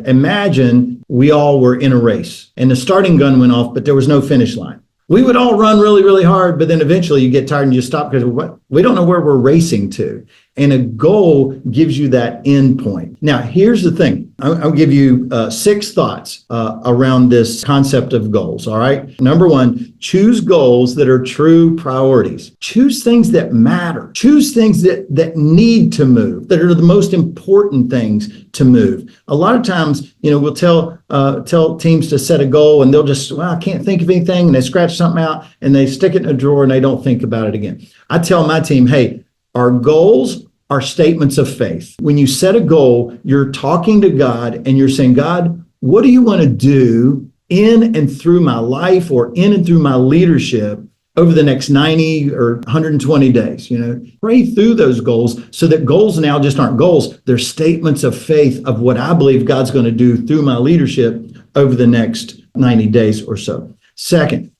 imagine we all were in a race and the starting gun went off, but there was no finish line. We would all run really, really hard, but then eventually you get tired and you stop because we don't know where we're racing to. And a goal gives you that end point. Now, here's the thing. I'll give you 6 thoughts around this concept of goals, all right? Number 1, choose goals that are true priorities. Choose things that matter. Choose things that need to move, that are the most important things to move. A lot of times, we'll tell teams to set a goal and they'll just, I can't think of anything, and they scratch something out and they stick it in a drawer and they don't think about it again. I tell my team, hey, our goals are statements of faith. When you set a goal, you're talking to God and you're saying, God, what do you want to do in and through my life or in and through my leadership over the next 90 or 120 days? Pray through those goals so that goals now just aren't goals. They're statements of faith of what I believe God's going to do through my leadership over the next 90 days or so. Second,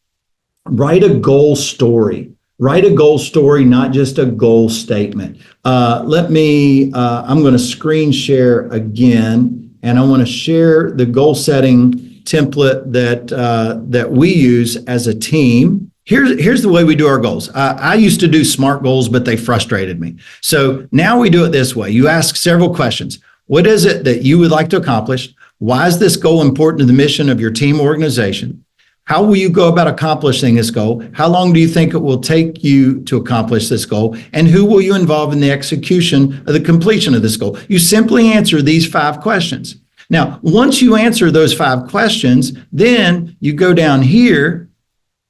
write a goal story. Write a goal story, not just a goal statement. I'm going to screen share again, and I want to share the goal setting template that we use as a team. Here's the way we do our goals. I used to do SMART goals, but they frustrated me. So now we do it this way. You ask several questions. What is it that you would like to accomplish? Why is this goal important to the mission of your team or organization? How will you go about accomplishing this goal? How long do you think it will take you to accomplish this goal? And who will you involve in the execution of the completion of this goal? You simply answer these 5 questions. Now, once you answer those 5 questions, then you go down here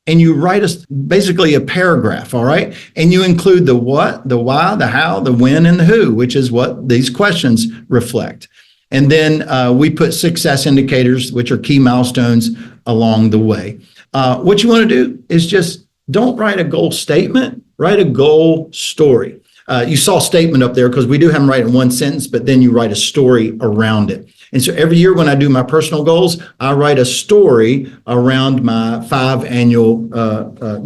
and you write basically a paragraph, all right? And you include the what, the why, the how, the when, and the who, which is what these questions reflect. And then we put success indicators, which are key milestones along the way. What you want to do is just don't write a goal statement, write a goal story. You saw statement up there because we do have them write in one sentence, but then you write a story around it. And so every year when I do my personal goals, I write a story around my 5 annual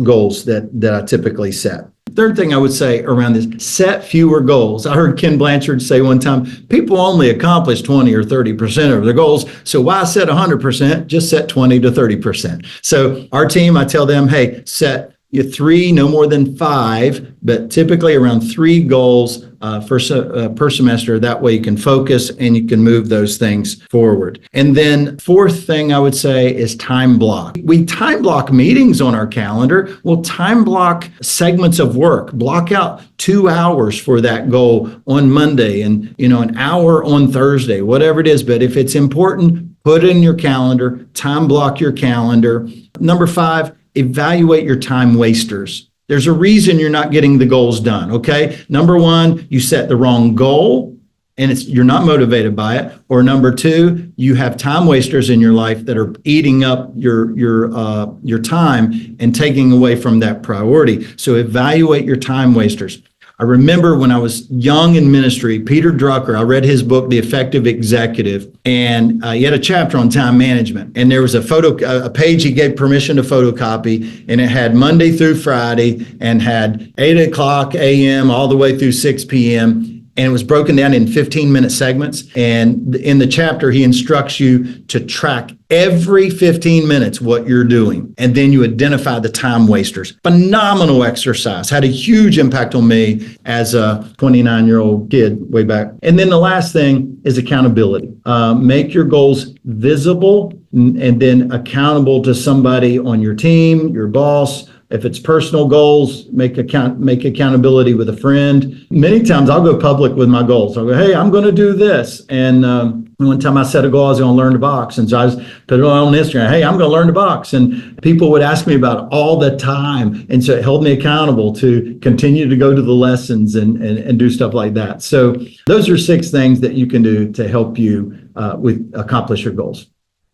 goals that I typically set. Third thing I would say around this, set fewer goals. I heard Ken Blanchard say one time, people only accomplish 20 or 30% of their goals. So why set 100%? Just set 20 to 30%. So our team, I tell them, hey, set 3, no more than 5, but typically around 3 goals per semester. That way you can focus and you can move those things forward. And then 4th thing I would say is time block. We time block meetings on our calendar. We'll time block segments of work. Block out 2 hours for that goal on Monday and an hour on Thursday, whatever it is. But if it's important, put it in your calendar, time block your calendar. Number 5, evaluate your time wasters. There's a reason you're not getting the goals done, okay? Number 1, you set the wrong goal and you're not motivated by it. Or number 2, you have time wasters in your life that are eating up your time and taking away from that priority. So evaluate your time wasters. I remember when I was young in ministry, Peter Drucker, I read his book, The Effective Executive, and he had a chapter on time management. And there was a page he gave permission to photocopy, and it had Monday through Friday and had 8 o'clock a.m. all the way through 6 p.m. And it was broken down in 15-minute segments. And in the chapter, he instructs you to track every 15 minutes what you're doing. And then you identify the time wasters. Phenomenal exercise. Had a huge impact on me as a 29-year-old kid way back. And then the last thing is accountability. Make your goals visible and then accountable to somebody on your team, your boss. If it's personal goals, make accountability with a friend. Many times I'll go public with my goals. I'll go, hey, I'm going to do this. And one time I set a goal, I was going to learn to box. And so I put it on Instagram, hey, I'm going to learn to box. And people would ask me about it all the time. And so it held me accountable to continue to go to the lessons and do stuff like that. So those are 6 things that you can do to help you accomplish your goals.